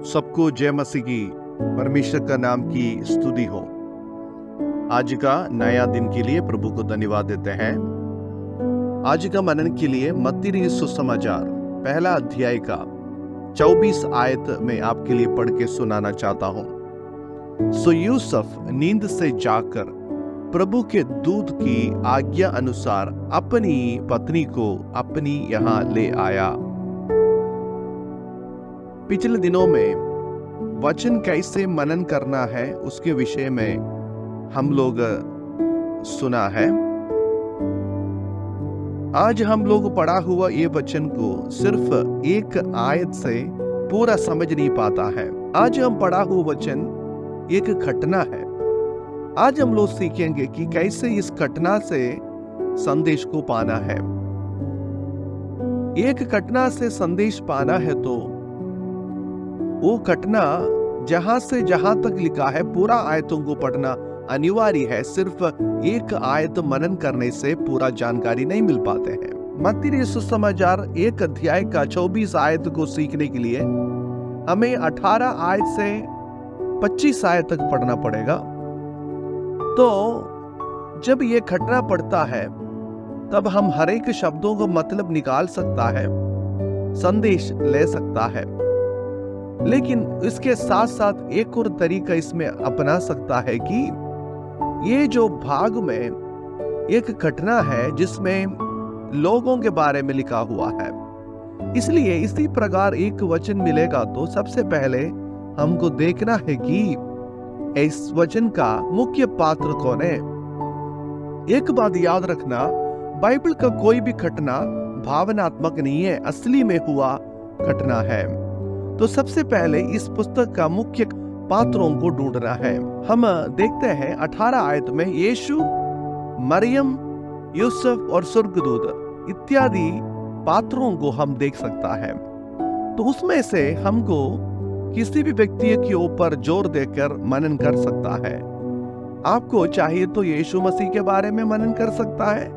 सबको जय मसीह की परमेश्वर का नाम की स्तुति हो। आज का नया दिन के लिए प्रभु को धन्यवाद देते हैं। आज का मनन के लिए मत्ती सुसमाचार पहला अध्याय का 24 आयत में आपके लिए पढ़ के सुनाना चाहता हूं। सो यूसुफ नींद से जाकर प्रभु के दूत की आज्ञा अनुसार अपनी पत्नी को अपनी यहां ले आया। पिछले दिनों में वचन कैसे मनन करना है उसके विषय में हम लोग सुना है। आज हम लोग पढ़ा हुआ ये वचन को सिर्फ एक आयत से पूरा समझ नहीं पाता है। आज हम पढ़ा हुआ वचन एक घटना है। आज हम लोग सीखेंगे कि कैसे इस घटना से संदेश को पाना है। एक घटना से संदेश पाना है तो वो घटना जहां से जहां तक लिखा है पूरा आयतों को पढ़ना अनिवार्य है। सिर्फ एक आयत मनन करने से पूरा जानकारी नहीं मिल पाते हैं। मत्ती सुसमाचार एक अध्याय का 24 आयत को सीखने के लिए हमें 18 आयत से 25 आयत तक पढ़ना पड़ेगा। तो जब ये घटना पढ़ता है तब हम हर एक शब्दों को मतलब निकाल सकता है, संदेश ले सकता है। लेकिन इसके साथ साथ एक और तरीका इसमें अपना सकता है कि ये जो भाग में एक घटना है जिसमें लोगों के बारे में लिखा हुआ है, इसलिए इसी प्रकार एक वचन मिलेगा तो सबसे पहले हमको देखना है कि इस वचन का मुख्य पात्र कौन है। एक बात याद रखना, बाइबल का कोई भी घटना भावनात्मक नहीं है, असली में हुआ घटना है। तो सबसे पहले इस पुस्तक का मुख्य पात्रों को ढूंढना है। हम देखते हैं 18 आयत में यीशु, मरियम, यूसुफ और स्वर्गदूत इत्यादि पात्रों को हम देख सकता है। तो उसमें से हमको किसी भी व्यक्ति के ऊपर जोर देकर मनन कर सकता है। आपको चाहिए तो यीशु मसीह के बारे में मनन कर सकता है,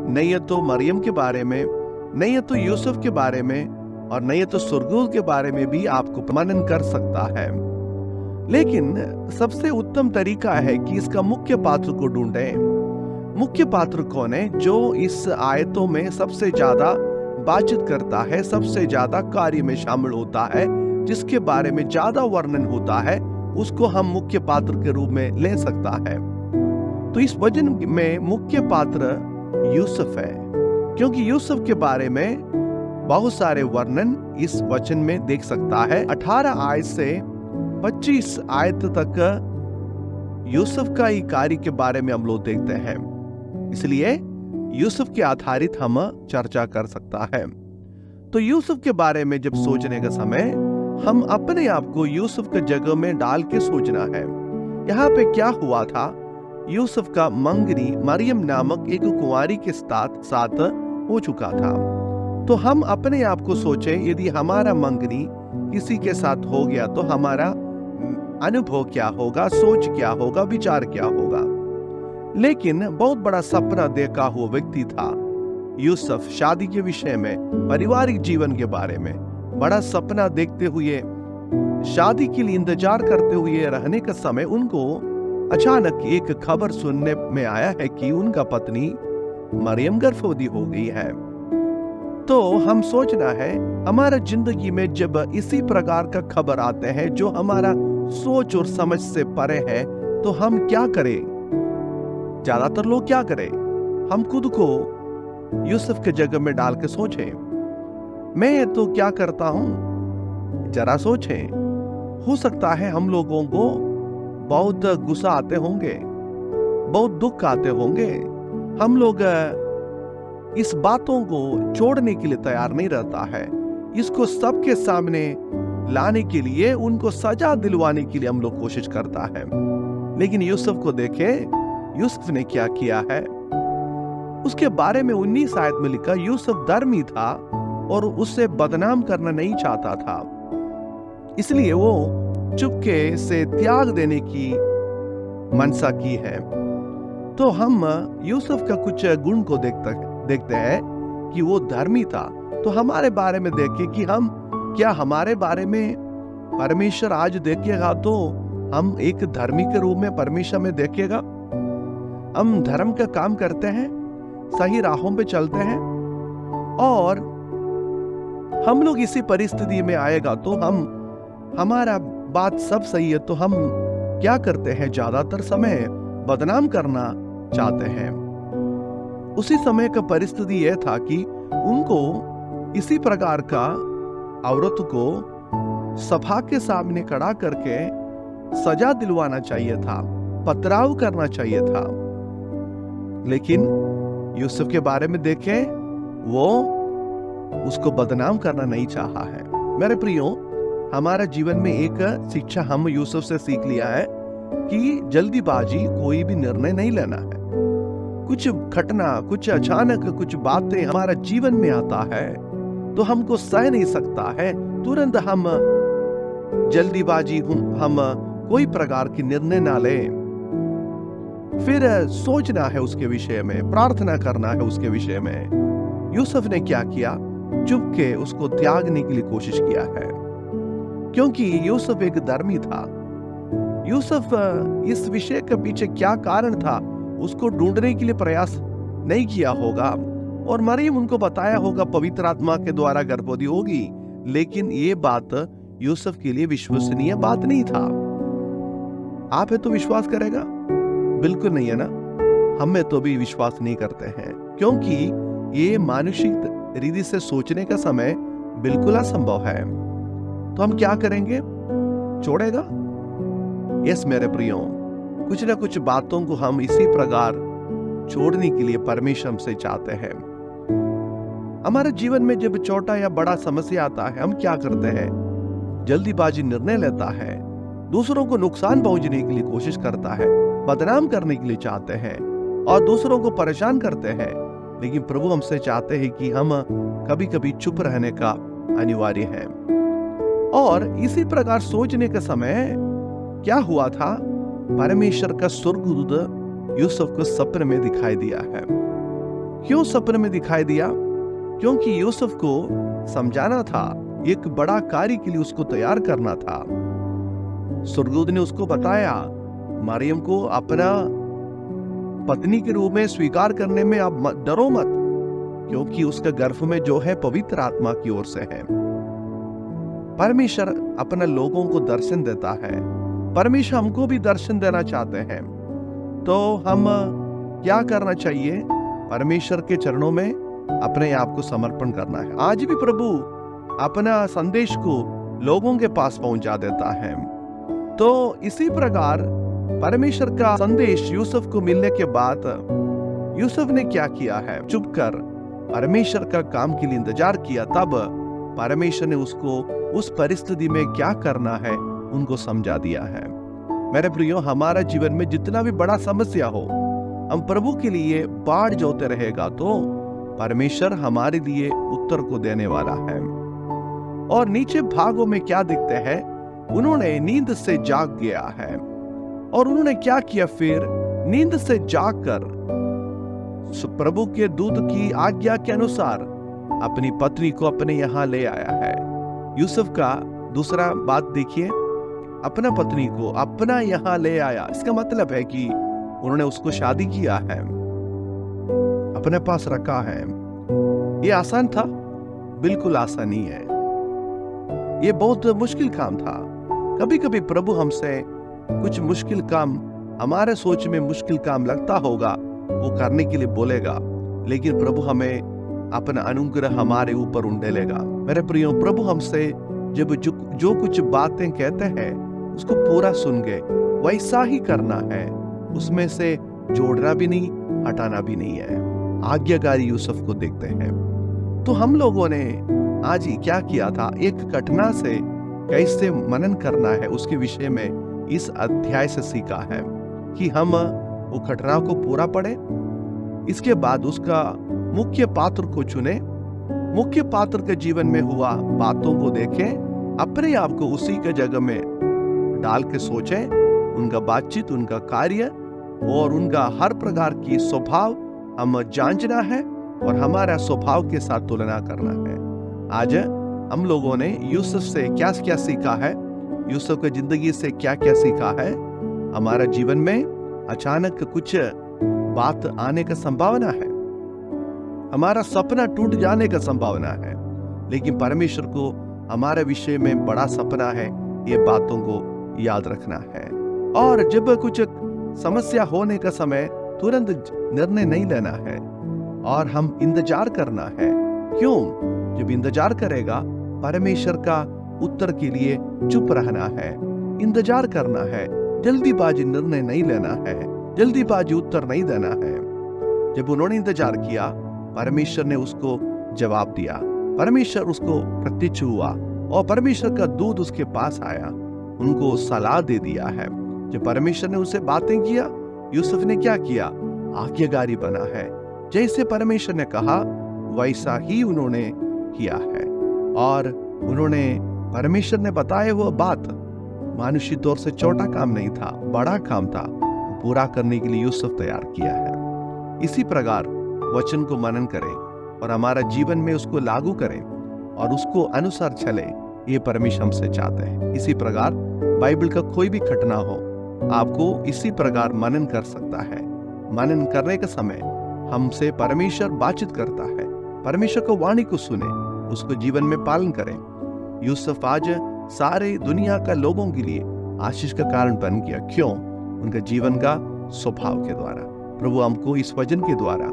नहीं तो मरियम के बारे में, नहीं तो यूसुफ के बारे में, और नहीं तो स्वर्गदूत के बारे में भी आपको मनन कर सकता है। लेकिन सबसे उत्तम तरीका है कि इसका मुख्य पात्र को ढूंढें। मुख्य पात्र कौन है जो इस आयतों में सबसे ज्यादा बातचीत करता है, सबसे ज्यादा कार्य में शामिल होता है, जिसके बारे में ज्यादा वर्णन होता है, उसको हम मुख्य पात्र के रूप में ले सकता है। तो इस वचन में मुख्य पात्र यूसुफ है, क्योंकि यूसुफ के बारे में बहुत सारे वर्णन इस वचन में देख सकता है। 18 आयत से 25 आयत तक यूसुफ का ही कार्य के बारे में हम लोग देखते हैं, इसलिए यूसुफ के आधारित हम चर्चा कर सकता है। तो यूसुफ के बारे में जब सोचने का समय हम अपने आप को यूसुफ के जगह में डाल के सोचना है। यहाँ पे क्या हुआ था? यूसुफ का मंगनी मरियम नामक एक कुंवारी के साथ हो चुका था। तो हम अपने आप को सोचें, यदि हमारा मंगनी किसी के साथ हो गया तो हमारा अनुभव क्या होगा, सोच क्या होगा, विचार क्या होगा। लेकिन बहुत बड़ा सपना देखा हुआ व्यक्ति था यूसुफ। शादी के विषय में, पारिवारिक जीवन के बारे में बड़ा सपना देखते हुए, शादी के लिए इंतजार करते हुए रहने का समय उनको अचानक एक खबर सुनने में आया है कि उनका पत्नी मरियम गर्भवती हो गई है। तो हम सोचना है, हमारा जिंदगी में जब इसी प्रकार का खबर आते हैं जो हमारा सोच और समझ से परे है, तो हम क्या करें? ज्यादातर लोग क्या करें? हम खुद को यूसुफ के जगह में डाल के सोचें। मैं तो क्या करता हूं, जरा सोचें। हो सकता है हम लोगों को बहुत गुस्सा आते होंगे, बहुत दुख आते होंगे। हम लोग इस बातों को छोड़ने के लिए तैयार नहीं रहता है। इसको सबके सामने लाने के लिए, उनको सजा दिलवाने के लिए हम लोग कोशिश करता है। लेकिन यूसुफ को देखें, यूसुफ ने क्या किया है। उसके बारे में 19 आयत में लिखा, यूसुफ धर्मी था और उसे बदनाम करना नहीं चाहता था, इसलिए वो चुपके से त्याग देने की मनसा की है। तो हम यूसुफ का कुछ गुण को देखते हैं कि वो धर्मी था। तो हमारे बारे में देखें कि हम क्या हमारे बारे में परमेश्वर आज देखेगा तो हम एक धर्मी के रूप में परमेश्वर में देखेगा। हम धर्म का काम करते हैं, सही राहों पे चलते हैं, और हम लोग इसी परिस्थिति में आएगा तो हमारा बात सब सही है तो हम क्या करते हैं, ज्यादातर समय बदनाम करना चाहते हैं। उसी समय का परिस्थिति यह था कि उनको इसी प्रकार का औरत को सभा के सामने खड़ा करके सजा दिलवाना चाहिए था, पथराव करना चाहिए था। लेकिन यूसुफ के बारे में देखें, वो उसको बदनाम करना नहीं चाहा है। मेरे प्रियो, हमारा जीवन में एक शिक्षा हम यूसुफ से सीख लिया है कि जल्दीबाजी कोई भी निर्णय नहीं लेना है। कुछ घटना, कुछ अचानक कुछ बातें हमारा जीवन में आता है तो हमको सह नहीं सकता है, तुरंत हम जल्दीबाजी हम कोई प्रकार की निर्णय ना लें। फिर सोचना है उसके विषय में, प्रार्थना करना है उसके विषय में। यूसुफ ने क्या किया? चुप के उसको त्यागने के लिए कोशिश किया है, क्योंकि यूसुफ एक धर्मी था। यूसुफ इस विषय के पीछे क्या कारण था उसको ढूंढने के लिए प्रयास नहीं किया होगा, और मरियम उनको बताया होगा पवित्र आत्मा के द्वारा गर्भवती होगी, लेकिन ये बात यूसुफ के लिए विश्वसनीय बात नहीं था। आप है तो विश्वास करेगा? बिल्कुल नहीं है ना। हमें तो भी विश्वास नहीं करते हैं, क्योंकि ये मानसिक रीति से सोचने का समय बिल्कुल असंभव है। तो हम क्या करेंगे? छोड़ेगा? यस मेरे प्रियो, कुछ ना कुछ बातों को हम इसी प्रकार छोड़ने के लिए परमेश्वर से चाहते हैं। हमारे जीवन में जब छोटा या बड़ा समस्या आता है, हम क्या करते हैं? जल्दीबाजी निर्णय लेता है, दूसरों को नुकसान पहुंचने के लिए कोशिश करता है, बदनाम करने के लिए चाहते हैं और दूसरों को परेशान करते हैं। लेकिन प्रभु हमसे चाहते हैं कि हम कभी कभी चुप रहने का अनिवार्य है। और इसी प्रकार सोचने के समय क्या हुआ था? परमेश्वर का स्वर्गदूत यूसुफ को सपने में दिखाई दिया है। क्यों सपने में दिखाई दिया? क्योंकि यूसुफ को समझाना था, एक बड़ा कार्य के लिए उसको तैयार करना था। स्वर्गदूत ने उसको बताया, मरियम को अपना पत्नी के रूप में स्वीकार करने में आप डरो मत, क्योंकि उसका गर्भ में जो है पवित्र आत्मा की ओर से है। परमेश्वर अपने लोगों को दर्शन देता है। परमेश्वर हमको भी दर्शन देना चाहते हैं। तो हम क्या करना चाहिए? परमेश्वर के चरणों में अपने आप को समर्पण करना है। आज भी प्रभु अपना संदेश को लोगों के पास पहुंचा देता है। तो इसी प्रकार परमेश्वर का संदेश यूसुफ को मिलने के बाद यूसुफ ने क्या किया है? चुप कर परमेश्वर का काम के लिए इंतजार किया। तब परमेश्वर ने उसको उस परिस्थिति में क्या करना है उनको समझा दिया है। मेरे प्रियो, हमारा जीवन में जितना भी बड़ा समस्या हो, हम प्रभु के लिए बाढ़ जोते रहेगा तो परमेश्वर हमारे लिए उत्तर को देने वाला है। और नीचे भागों में क्या दिखते हैं? उन्होंने नींद से जाग गया है। और उन्होंने क्या किया? फिर नींद से जागकर प्रभु के दूत की आज्ञा के अनुसार अपनी पत्नी को अपने यहां ले आया है। यूसुफ का दूसरा बात देखिए, अपना पत्नी को अपना यहां ले आया। इसका मतलब है कि उन्होंने उसको शादी किया है, अपने पास रखा है। ये आसान था? बिल्कुल आसान नहीं है। ये बहुत मुश्किल काम था। कभी कभी प्रभु हमसे कुछ मुश्किल काम, हमारे सोच में मुश्किल काम लगता होगा, वो करने के लिए बोलेगा, लेकिन प्रभु हमें अपना अनुग्रह हमारे ऊपर उंडेलेगा। मेरे प्रियो, प्रभु हमसे जब जो कुछ बातें कहते हैं उसको पूरा सुन गए, वैसा ही करना है। उसमें से जोड़ना भी नहीं, हटाना भी नहीं है। आज्ञाकारी यूसुफ को देखते हैं। तो हम लोगों ने आज ही क्या किया था? एक घटना से कैसे मनन करना है उसके विषय में इस अध्याय से सीखा है कि हम वो घटना को पूरा पढ़े, इसके बाद उसका मुख्य पात्र को चुने, मुख्य पात्र के जीवन में हुआ बातों को देखें, अपने आप को उसी के जगह में डाल के सोचें, उनका बातचीत, उनका कार्य और उनका हर प्रकार की स्वभाव हम जांचना है और हमारा स्वभाव के साथ तुलना करना है। आज हम लोगों ने यूसुफ से क्या क्या सीखा है यूसुफ की जिंदगी से क्या क्या सीखा है? हमारा जीवन में अचानक कुछ बात आने का संभावना है, हमारा सपना टूट जाने का संभावना है, लेकिन परमेश्वर को हमारे विषय में बड़ा सपना है, ये बातों को याद रखना है। और जब कुछ समस्या होने का समय तुरंत निर्णय नहीं लेना है और हम इंतजार करना है। क्यों? जब इंतजार करेगा परमेश्वर का उत्तर के लिए चुप रहना है, इंतजार करना है, जल्दीबाजी निर्णय नहीं लेना है, जल्दीबाजी उत्तर नहीं देना है। जब उन्होंने इंतजार किया, परमेश्वर ने उसको जवाब दिया, परमेश्वर उसको प्रत्यक्ष हुआ और परमेश्वर का दूत उसके पास आया, उनको सलाह दे दिया है। जब परमेश्वर ने उससे बातें किया, यूसुफ ने क्या किया? आज्ञाकारी बना है। जैसे परमेश्वर ने कहा वैसा ही उन्होंने किया है और उन्होंने परमेश्वर ने बताया वो बात मानुषी तौर से छोटा काम नहीं था, बड़ा काम था, पूरा करने के लिए यूसुफ तैयार किया है। इसी प्रकार वचन को मनन करें और हमारा जीवन में उसको लागू करें और उसको अनुसार चले, ये परमेश्वर हमसे चाहते हैं। इसी प्रकार बाइबल का कोई भी घटना हो, आपको इसी प्रकार मनन कर सकता है। मनन करने के समय हमसे परमेश्वर बातचीत करता है, परमेश्वर को वाणी को सुने, उसको जीवन में पालन करें। यूसुफ आज सारे दुनिया का लोगों के लिए आशीष का कारण बन गया। क्यों? उनका जीवन का स्वभाव के द्वारा। प्रभु हमको इस वचन के द्वारा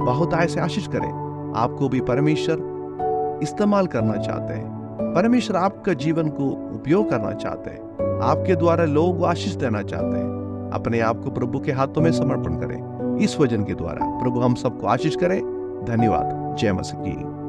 बहुत ऐसे आशीष करे। आपको भी परमेश्वर इस्तेमाल करना चाहते हैं, परमेश्वर आपका जीवन को उपयोग करना चाहते हैं, आपके द्वारा लोगों को आशीष देना चाहते हैं। अपने आप को प्रभु के हाथों में समर्पण करें। इस वचन के द्वारा प्रभु हम सबको आशीष करे। धन्यवाद। जय मसीह की।